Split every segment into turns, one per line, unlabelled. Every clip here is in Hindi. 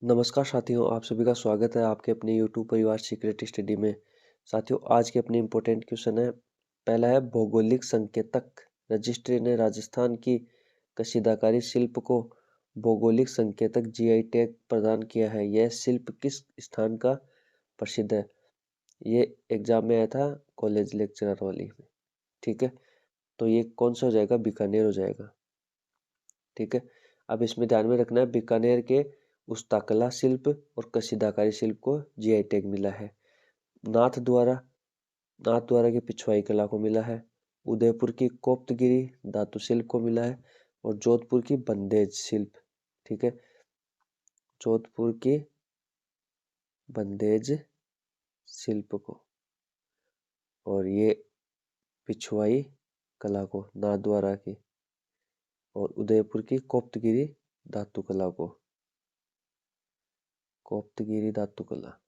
नमस्कार साथियों, आप सभी का स्वागत है आपके अपने YouTube परिवार सीक्रेट स्टडी में। साथियों, आज के अपने इम्पोर्टेंट क्वेश्चन है। पहला है, भौगोलिक संकेतक रजिस्ट्री ने राजस्थान की कशीदाकारी शिल्प को भौगोलिक संकेतक जीआई टैग प्रदान किया है। यह शिल्प किस स्थान का प्रसिद्ध है? ये एग्जाम में आया था कॉलेज लेक्चरर वाली में। ठीक है, तो ये कौन सा हो जाएगा? बीकानेर हो जाएगा। ठीक है, अब इसमें ध्यान में रखना है, बीकानेर के उस्ताकला शिल्प और कशीदाकारी शिल्प को जीआई टैग मिला है। नाथ द्वारा की पिछवाई कला को मिला है। उदयपुर की कोप्तगिरी धातु शिल्प को मिला है। और जोधपुर की बंदेज शिल्प। ठीक है, जोधपुर की बंदेज शिल्प को, और ये पिछवाई कला को नाथद्वारा की, और उदयपुर की कोप्तगिरी धातु कला को, कोप्तगिरी धातु कला।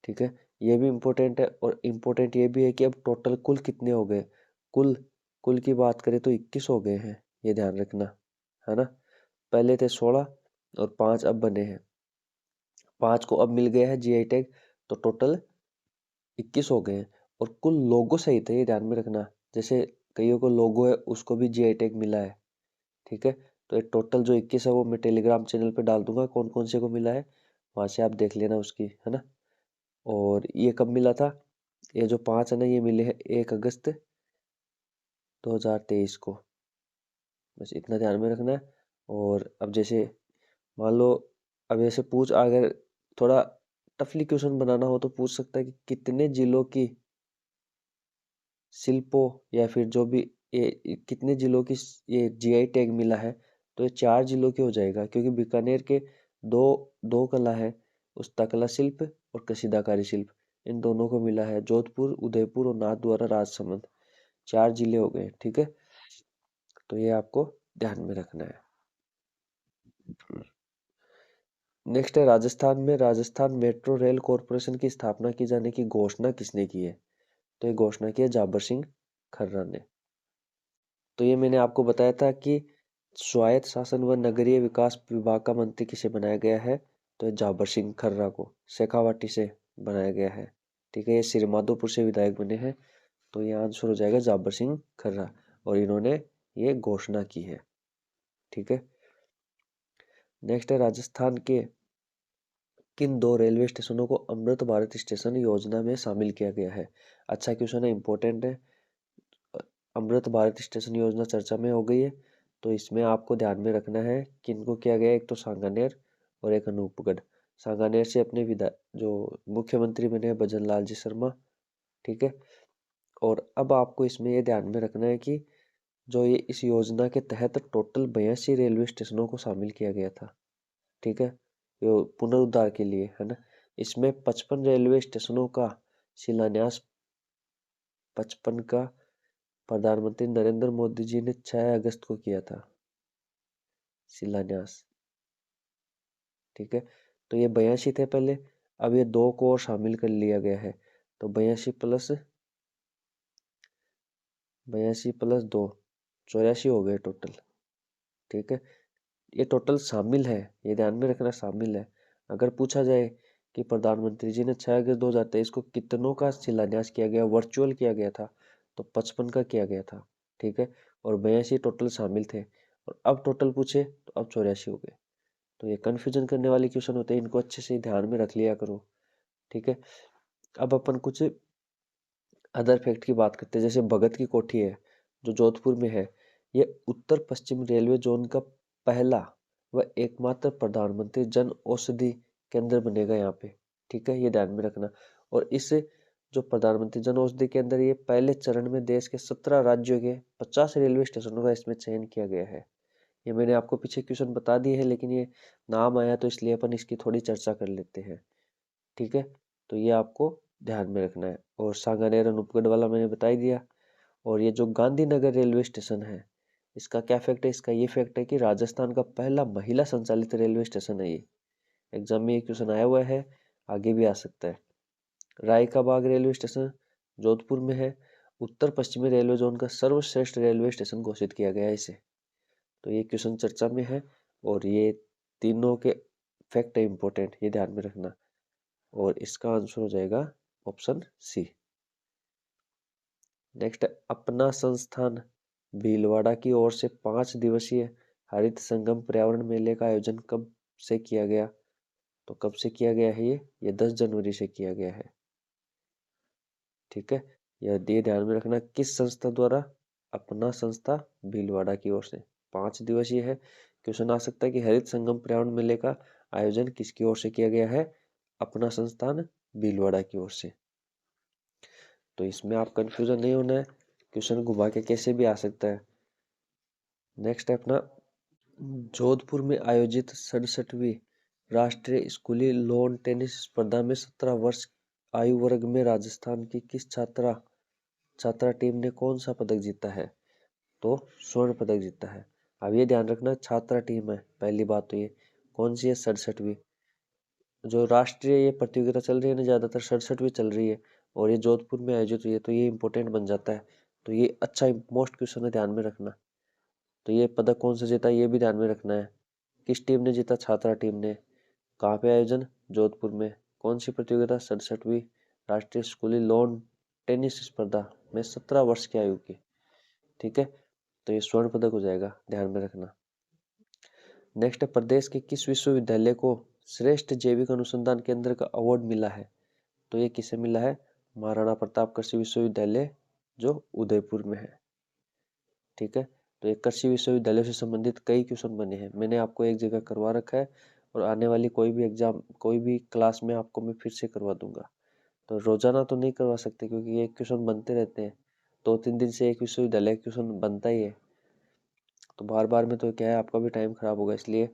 ठीक है, ये भी इम्पोर्टेंट है। और इम्पोर्टेंट ये भी है कि अब टोटल कुल कितने हो गए। कुल कुल की बात करें तो 21 हो गए हैं, ये ध्यान रखना है ना। पहले थे 16 और 5 अब बने हैं। 5 को अब मिल गया है जीआई टैग, तो टोटल 21 हो गए हैं। और कुल लोगो सहित है, ये ध्यान में रखना। जैसे कईयों को लोगो है, उसको भी जीआई टैग मिला है। ठीक है, तो ये टोटल जो 21 है वो मैं टेलीग्राम चैनल पे डाल दूंगा, कौन कौन से को मिला है, वहां से आप देख लेना उसकी, है ना। और ये कब मिला था? ये जो 5 है ना, ये मिले हैं 1 अगस्त 2023 को। बस इतना ध्यान में रखना है। और अब जैसे मान लो, अब जैसे अगर थोड़ा टफली क्वेश्चन बनाना हो तो पूछ सकता है कि कितने जिलों की शिल्पों, या फिर जो भी ये कितने जिलों की ये जीआई टैग मिला है। तो ये 4 जिलों के हो जाएगा, क्योंकि बीकानेर के दो दो कला है, उस्ताकला शिल्प और कशीदाकारी शिल्प। इन दोनों को मिला है, जोधपुर, उदयपुर और नाथद्वारा राजसमंद। 4 जिले हो गए। ठीक है, तो ये आपको ध्यान में रखना है। नेक्स्ट है, राजस्थान मेट्रो रेल कॉरपोरेशन की स्थापना की जाने की घोषणा किसने की है? तो ये घोषणा की है जाबर सिंह खर्रा ने। तो ये मैंने आपको बताया था कि स्वायत्त शासन व नगरीय विकास विभाग का मंत्री किसे बनाया गया है। तो ये जाबर सिंह खर्रा को शेखावाटी से बनाया गया है। ठीक है, ये श्रीमाधोपुर से विधायक बने हैं। तो ये आंसर हो जाएगा जाबर सिंह खर्रा, और इन्होंने ये घोषणा की है। ठीक है, नेक्स्ट है, राजस्थान के किन 2 रेलवे स्टेशनों को अमृत भारत स्टेशन योजना में शामिल किया गया है? अच्छा क्वेश्चन है, इंपॉर्टेंट है। अमृत भारत स्टेशन योजना चर्चा में हो गई है, तो इसमें आपको ध्यान में रखना है किनको किया गया है। एक तो सांगानेर और एक अनूपगढ़। सांगानेर से अपने जो मुख्यमंत्री बने हैं भजन लाल जी शर्मा। ठीक है, और अब आपको इसमें ये ध्यान में रखना है कि जो ये इस योजना के तहत टोटल 82 रेलवे स्टेशनों को शामिल किया गया था। ठीक है, पुनरुद्धार के लिए, है ना। इसमें 55 रेलवे स्टेशनों का शिलान्यास 55 का प्रधानमंत्री नरेंद्र मोदी जी ने 6 अगस्त को किया था शिलान्यास। ठीक है, तो ये 82 थे पहले, अब ये 2 को और शामिल कर लिया गया है। तो 82 प्लस 2 84 हो गए टोटल। ठीक है, ये टोटल शामिल है, ये ध्यान में रखना, शामिल है। अगर पूछा जाए कि प्रधानमंत्री जी ने 6 अगस्त 2023 को कितनों का शिलान्यास किया गया, वर्चुअल किया गया था, तो 55 का किया गया था। ठीक है, और 82 टोटल शामिल थे। और अब टोटल पूछे तो अब 84 हो गए। तो ये कन्फ्यूजन करने वाले क्वेश्चन होते हैं, इनको अच्छे से ध्यान में रख लिया करो। ठीक है, अब अपन कुछ अदर फैक्ट की बात करते हैं। जैसे भगत की कोठी है जो जोधपुर में है, ये उत्तर पश्चिम रेलवे जोन का पहला व एकमात्र प्रधानमंत्री जन औषधि केंद्र बनेगा यहाँ पे। ठीक है, ये ध्यान में रखना। और इस जो प्रधानमंत्री जन औषधि केंद्र, ये पहले चरण में देश के 17 राज्यों के 50 रेलवे स्टेशनों का इसमें चयन किया गया है। ये मैंने आपको पीछे क्वेश्चन बता दिए है, लेकिन ये नाम आया तो इसलिए अपन इसकी थोड़ी चर्चा कर लेते हैं। ठीक है, तो ये आपको ध्यान में रखना है। और सांगानेर अनूपगढ़ वाला मैंने बता ही दिया। और ये जो गांधीनगर रेलवे स्टेशन है, इसका क्या फैक्ट है? इसका ये फैक्ट है कि राजस्थान का पहला महिला संचालित रेलवे स्टेशन है ये। एग्जाम में ये क्वेश्चन आया हुआ है, आगे भी आ सकता है। राय का बाग रेलवे स्टेशन जोधपुर में है। उत्तर पश्चिमी रेलवे जोन का सर्वश्रेष्ठ रेलवे स्टेशन घोषित किया गया है इसे। तो ये क्वेश्चन चर्चा में है, और ये तीनों के फैक्ट है इंपॉर्टेंट, ये ध्यान में रखना। और इसका आंसर हो जाएगा ऑप्शन सी। नेक्स्ट है, अपना संस्थान भीलवाड़ा की ओर से 5 दिवसीय हरित संगम पर्यावरण मेले का आयोजन कब से किया गया? तो कब से किया गया है ये 10 जनवरी से किया गया है। ठीक है, ये ध्यान में रखना, किस संस्था द्वारा? अपना संस्था भीलवाड़ा की ओर से। 5 दिवसीय है। क्वेश्चन आ सकता है कि हरित संगम पर्यावरण मेले का आयोजन किसकी ओर से किया गया है? अपना संस्थान भीलवाड़ा की ओर से। तो इसमें आप कंफ्यूजन नहीं होना है, क्वेश्चन घुमा के कैसे भी आ सकता है। नेक्स्ट है अपना, जोधपुर में आयोजित 67वीं राष्ट्रीय स्कूली लॉन टेनिस स्पर्धा में 17 वर्ष आयु वर्ग में राजस्थान की किस छात्रा टीम ने कौन सा पदक जीता है? तो स्वर्ण पदक जीता है। अब ये ध्यान रखना, छात्रा टीम है, पहली बात तो ये कौन सी है? 67वीं। जो राष्ट्रीय ये प्रतियोगिता चल रही है ना, ज्यादातर 67वीं चल रही है और ये जोधपुर में आयोजित हुई है, तो ये इंपॉर्टेंट बन जाता है। तो ये अच्छा मोस्ट क्वेश्चन है, ध्यान में रखना। तो ये पदक कौन सा जीता, ये भी ध्यान में रखना है। किस टीम ने जीता? छात्रा टीम ने। कहाँ पे आयोजन? जोधपुर में। कौन सी प्रतियोगिता? 67वीं राष्ट्रीय स्कूली लॉन टेनिस स्पर्धा में 17 वर्ष की आयु की। ठीक है, तो ये स्वर्ण पदक हो जाएगा, ध्यान में रखना। नेक्स्ट है, प्रदेश के किस विश्वविद्यालय को श्रेष्ठ जैविक अनुसंधान केंद्र का अवार्ड मिला है? तो ये किसे मिला है? महाराणा प्रताप कृषि विश्वविद्यालय जो उदयपुर में है। ठीक है, तो एक कृषि विश्वविद्यालय से संबंधित कई क्वेश्चन बने हैं, मैंने आपको एक जगह करवा रखा है और आने वाली कोई भी एग्जाम, कोई भी क्लास में आपको मैं फिर से करवा दूंगा। तो रोजाना तो नहीं करवा सकते क्योंकि ये क्वेश्चन बनते रहते हैं, 2-3 दिन से एक विश्वविद्यालय क्वेश्चन बनता ही है, तो बार बार में तो क्या है, आपका भी टाइम खराब होगा। इसलिए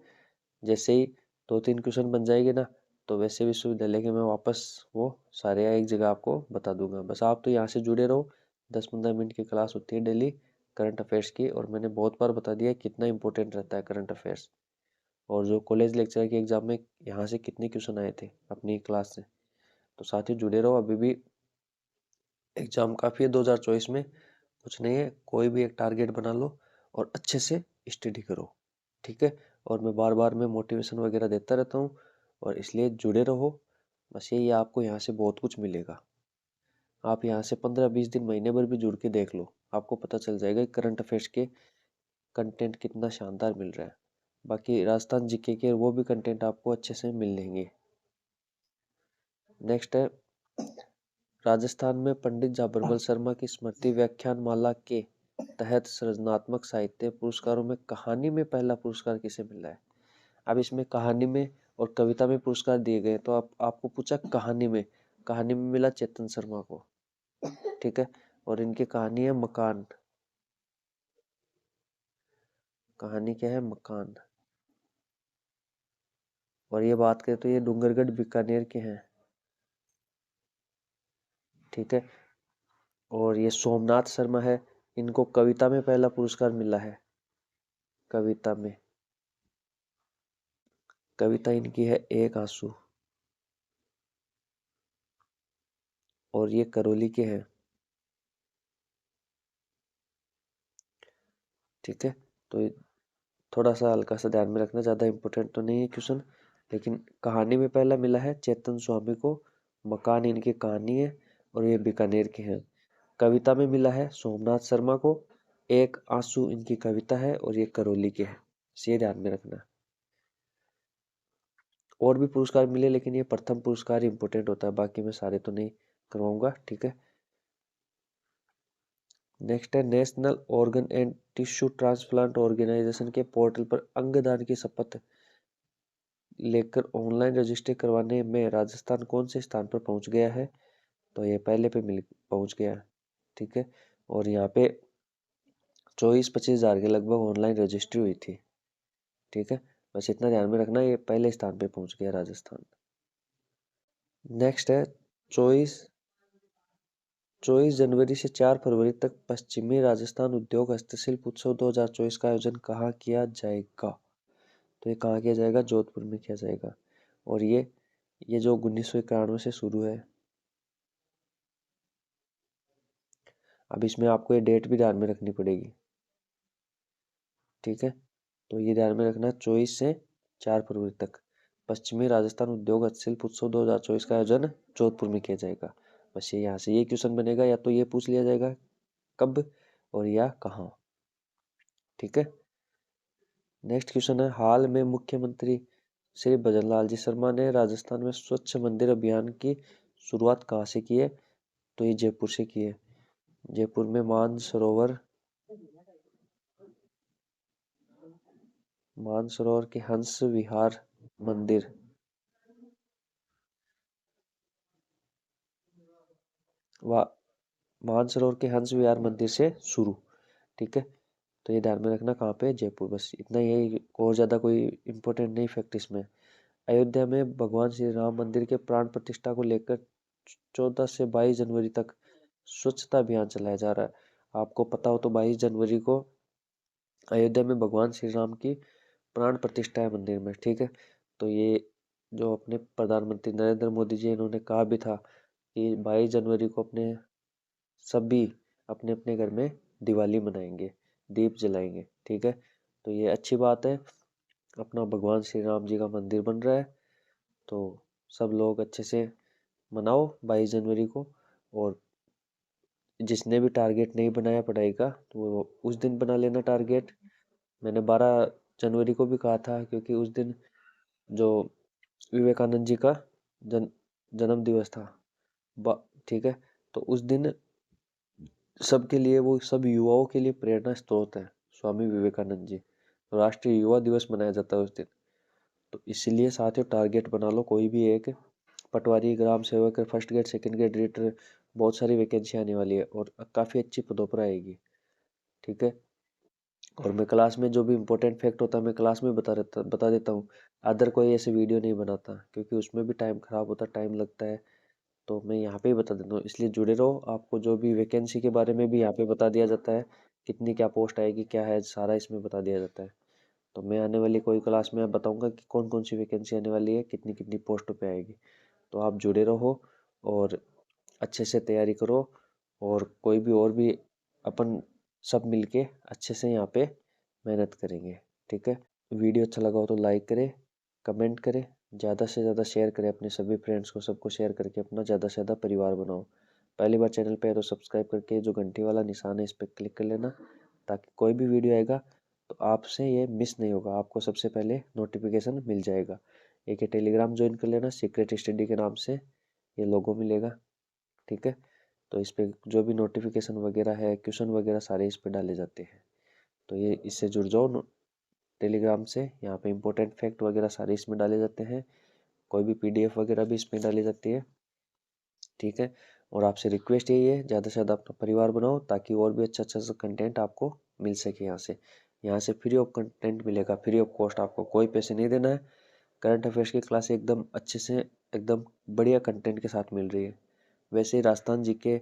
जैसे ही 2-3 क्वेश्चन बन जाएंगे ना, तो वैसे विश्वविद्यालय के मैं वापस वो सारे एक जगह आपको बता दूंगा। बस आप तो यहाँ से जुड़े रहो, 10-15 मिनट की क्लास होती है डेली करंट अफेयर्स की, और मैंने बहुत बार बता दिया कितना इंपॉर्टेंट रहता है करंट अफेयर्स, और जो कॉलेज लेक्चर के एग्जाम में यहाँ से कितने क्वेश्चन आए थे अपनी क्लास से। तो साथ ही जुड़े रहो, अभी भी एग्जाम काफ़ी है 2024 में, कुछ नहीं है, कोई भी एक टारगेट बना लो और अच्छे से स्टडी करो। ठीक है, और मैं बार बार में मोटिवेशन वगैरह देता रहता हूँ, और इसलिए जुड़े रहो। बस यही, आपको यहाँ से बहुत कुछ मिलेगा। आप यहाँ से 15-20 दिन, महीने भर भी जुड़ के देख लो, आपको पता चल जाएगा करंट अफेयर्स के कंटेंट कितना शानदार मिल रहा है। बाकी राजस्थान जीके के वो भी कंटेंट आपको अच्छे से मिल लेंगे। नेक्स्ट है, राजस्थान में पंडित जाबरमल शर्मा की स्मृति व्याख्यान माला के तहत सृजनात्मक साहित्य पुरस्कारों में कहानी में पहला पुरस्कार किसे मिला है? अब इसमें कहानी में और कविता में पुरस्कार दिए गए, तो आपको पूछा कहानी में मिला चेतन शर्मा को। ठीक है, और इनकी कहानी है मकान। कहानी क्या है? मकान। और ये बात करें तो ये डूंगरगढ़ बीकानेर के हैं। ठीक है, और ये सोमनाथ शर्मा है, इनको कविता में पहला पुरस्कार मिला है। कविता में, कविता इनकी है एक आंसू। और ये करौली के हैं। ठीक है, तो थोड़ा सा हल्का सा ध्यान में रखना, ज़्यादा इंपॉर्टेंट तो नहीं है क्वेश्चन, लेकिन कहानी में पहला मिला है चेतन स्वामी को, मकान इनकी कहानी है और ये बीकानेर के हैं। कविता में मिला है सोमनाथ शर्मा को, एक आंसू इनकी कविता है और ये करौली के हैं, ये ध्यान में रखना। और भी पुरस्कार मिले, लेकिन ये प्रथम पुरस्कार इंपॉर्टेंट होता है, बाकी मैं सारे तो नहीं करवाऊंगा। ठीक है, नेक्स्ट है, national organ and tissue transplant organisation के पोर्टल पर अंगदान की शपथ लेकर ऑनलाइन रजिस्ट्री करवाने में राजस्थान कौन से स्थान पर पहुंच गया है? तो ये पहले पे पहुंच गया। ठीक है, और यहाँ पे 24-25 हजार के लगभग ऑनलाइन रजिस्ट्री हुई थी। ठीक है, बस इतना ध्यान में रखना, ये पहले स्थान पे पहुंच गया राजस्थान। नेक्स्ट है, 24 जनवरी से 4 फरवरी तक पश्चिमी राजस्थान उद्योग हस्तशिल्प उत्सव 2024 का आयोजन कहाँ किया जाएगा? तो ये कहाँ किया जाएगा? जोधपुर में किया जाएगा। और ये जो 1991 से शुरू है। अब इसमें आपको ये डेट भी ध्यान में रखनी पड़ेगी। ठीक है, तो ये ध्यान में रखना, 24 से 4 फरवरी तक पश्चिमी राजस्थान उद्योग हस्तशिल्प उत्सव 2024 का आयोजन जोधपुर में किया जाएगा। बस ये यहाँ से ये क्वेश्चन बनेगा, या तो ये पूछ लिया जाएगा कब और या कहाँ। ठीक है। नेक्स्ट क्वेश्चन है, हाल में मुख्यमंत्री श्री भजनलाल जी शर्मा ने राजस्थान में स्वच्छ मंदिर अभियान की शुरुआत कहाँ से की है? तो ये जयपुर से की है। जयपुर में मानसरोवर के हंस विहार मंदिर, मानसरोवर के हंस विहार मंदिर से शुरू। ठीक है। तो ये ध्यान में रखना, कहाँ पे? जयपुर। बस इतना, यही, और ज़्यादा कोई इम्पोर्टेंट नहीं फैक्ट इसमें। अयोध्या में भगवान श्री राम मंदिर के प्राण प्रतिष्ठा को लेकर 14 से 22 जनवरी तक स्वच्छता अभियान चलाया जा रहा है। आपको पता हो तो 22 जनवरी को अयोध्या में भगवान श्री राम की प्राण प्रतिष्ठा है मंदिर में। ठीक है। तो ये जो अपने प्रधानमंत्री नरेंद्र मोदी जी, इन्होंने कहा भी था कि 22 जनवरी को सभी अपने अपने घर में दिवाली मनाएंगे, दीप जलाएंगे। ठीक है। तो ये अच्छी बात है, अपना भगवान श्री राम जी का मंदिर बन रहा है, तो सब लोग अच्छे से मनाओ 22 जनवरी को। और जिसने भी टारगेट नहीं बनाया पढ़ाई का, तो वो उस दिन बना लेना टारगेट। मैंने 12 जनवरी को भी कहा था, क्योंकि उस दिन जो विवेकानंद जी का जन्म दिवस था। ठीक है। तो उस दिन सबके लिए, वो सब युवाओं के लिए प्रेरणा स्रोत है स्वामी विवेकानंद जी। राष्ट्रीय युवा दिवस मनाया जाता है उस दिन। तो इसलिए साथियों, टारगेट बना लो कोई भी एक। पटवारी, ग्राम सेवक, first grade, second grade editor, बहुत सारी वैकेंसी आने वाली है और काफ़ी अच्छी पदों पर आएगी। ठीक है। और मैं क्लास में जो भी इम्पोर्टेंट फैक्ट होता है, मैं क्लास में बता देता हूँ। अदर कोई ऐसे वीडियो नहीं बनाता, क्योंकि उसमें भी टाइम खराब होता है, टाइम लगता है। तो मैं यहाँ पे ही बता देता हूँ, इसलिए जुड़े रहो। आपको जो भी वैकेंसी के बारे में भी यहाँ पे बता दिया जाता है, कितनी क्या पोस्ट आएगी, क्या है, सारा इसमें बता दिया जाता है। तो मैं आने वाली कोई क्लास में बताऊंगा कि कौन कौन सी वैकेंसी आने वाली है, कितनी कितनी पोस्टों पे आएगी। तो आप जुड़े रहो और अच्छे से तैयारी करो। और कोई भी और भी अपन सब मिलके अच्छे से यहाँ पे मेहनत करेंगे। ठीक है। वीडियो अच्छा लगा हो तो लाइक करें, कमेंट करें, ज़्यादा से ज़्यादा शेयर करें अपने सभी फ्रेंड्स को, सबको शेयर करके अपना ज़्यादा से ज़्यादा परिवार बनाओ। पहली बार चैनल पे है तो सब्सक्राइब करके जो घंटी वाला निशान है इस पर क्लिक कर लेना, ताकि कोई भी वीडियो आएगा तो आपसे ये मिस नहीं होगा, आपको सबसे पहले नोटिफिकेशन मिल जाएगा। एक टेलीग्राम ज्वाइन कर लेना, सीक्रेट स्टडी के नाम से ये लोगो मिलेगा। ठीक है। तो इस पर जो भी नोटिफिकेशन वगैरह है, क्वेश्चन वगैरह सारे इस पर डाले जाते हैं। तो ये इससे जुड़ जाओ टेलीग्राम से। यहाँ पे इंपॉर्टेंट फैक्ट वगैरह सारे इसमें डाले जाते हैं, कोई भी पीडीएफ वगैरह भी इसमें डाली जाती है। ठीक है। और आपसे रिक्वेस्ट यही है, ज़्यादा से ज़्यादा अपना परिवार बनाओ, ताकि और भी अच्छा अच्छा कंटेंट आपको मिल सके। यहाँ से फ्री ऑफ कंटेंट मिलेगा, फ्री ऑफ कॉस्ट, आपको कोई पैसे नहीं देना है। करंट अफेयर्स की क्लास एकदम अच्छे से, एकदम बढ़िया कंटेंट के साथ मिल रही है। वैसे ही राजस्थान जीके,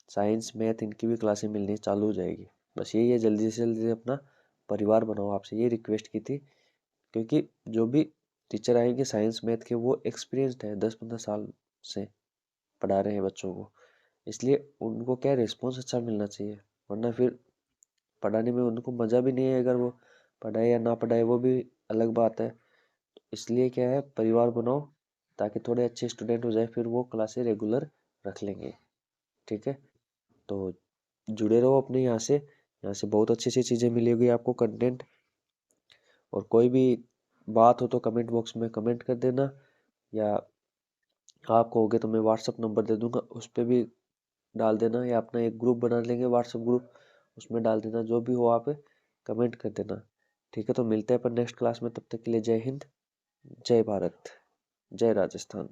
साइंस, मैथ, इनकी भी क्लासें मिलनी चालू हो जाएगी। बस यही है, जल्दी से जल्दी अपना परिवार बनाओ। आपसे ये रिक्वेस्ट की थी, क्योंकि जो भी टीचर आएंगे साइंस मैथ के, वो एक्सपीरियंसड है, 10-15 साल से पढ़ा रहे हैं बच्चों को, इसलिए उनको क्या रिस्पॉन्स अच्छा मिलना चाहिए। वरना फिर पढ़ाने में उनको मज़ा भी नहीं है, अगर वो पढ़ाए या ना पढ़ाए वो भी अलग बात है। इसलिए क्या है, परिवार बनाओ, ताकि थोड़े अच्छे स्टूडेंट हो जाए, फिर वो क्लासेस रेगुलर रख लेंगे। ठीक है। तो जुड़े रहो अपने यहाँ से बहुत अच्छी अच्छी चीज़ें मिलेगी आपको, कंटेंट। और कोई भी बात हो तो कमेंट बॉक्स में कमेंट कर देना, या आप कहोगे तो मैं व्हाट्सअप नंबर दे दूंगा, उस पर भी डाल देना, या अपना एक ग्रुप बना लेंगे व्हाट्सअप ग्रुप, उसमें डाल देना। जो भी हो आप कमेंट कर देना। ठीक है। तो मिलते हैं अपन नेक्स्ट क्लास में, तब तक के लिए जय हिंद, जय भारत, जय राजस्थान।